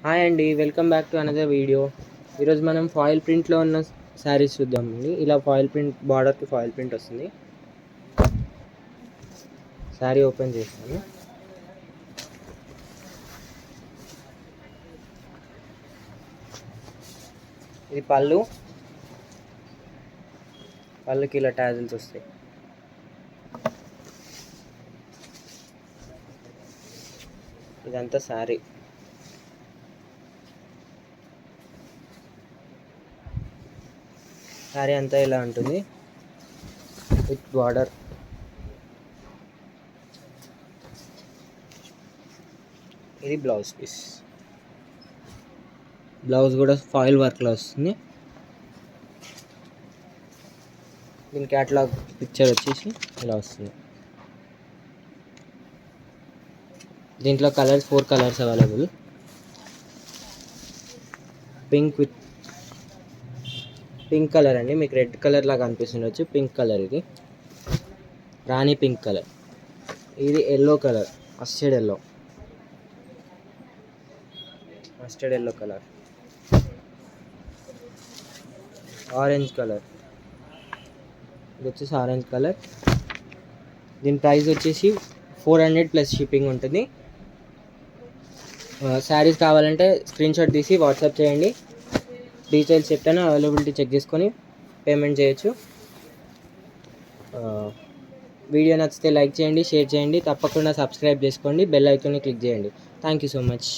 Hi అండి, welcome back to another video. ఈరోజు మనం ఫాయిల్ ప్రింట్లో ఉన్న శారీస్ చూద్దామండి. ఇలా ఫాయిల్ ప్రింట్, బార్డర్కి ఫాయిల్ ప్రింట్ వస్తుంది. శారీ ఓపెన్ చేస్తాను. ఇది పళ్ళుకి ఇలా టాజిల్స్ వస్తాయి. ఇదంతా శారీ. శారీ అంతా ఇలా ఉంటుంది విత్ బార్డర్. ఇది బ్లౌజ్ పీస్. బ్లౌజ్ కూడా ఫాయిల్ వర్క్లో వస్తుంది. దీని క్యాటలాగ్ పిక్చర్ వచ్చేసి ఇలా వస్తుంది. దీంట్లో colours 4 colours available. Pink colour అండి, మీకు రెడ్ కలర్ లాగా అనిపిస్తుండొచ్చు. పింక్ కలర్, ఇది రాణి పింక్ కలర్. ఇది yellow colour, mustard yellow colour. Orange colour, ఇది వచ్చేసి ఆరెంజ్ కలర్. దీని ప్రైస్ వచ్చేసి 400 ప్లస్ షిప్పింగ్ ఉంటుంది. శారీస్ కావాలంటే స్క్రీన్ షాట్ తీసి వాట్సాప్ చేయండి. డీటెయిల్స్ చెప్తాను, అవైలబిలిటీ చెక్ చేసుకొని పేమెంట్ చేయొచ్చు. వీడియో నచ్చితే లైక్ చేయండి, షేర్ చేయండి, తప్పకుండా సబ్స్క్రైబ్ చేసుకోండి, బెల్ ఐకాన్ని క్లిక్ చేయండి. Thank you so much.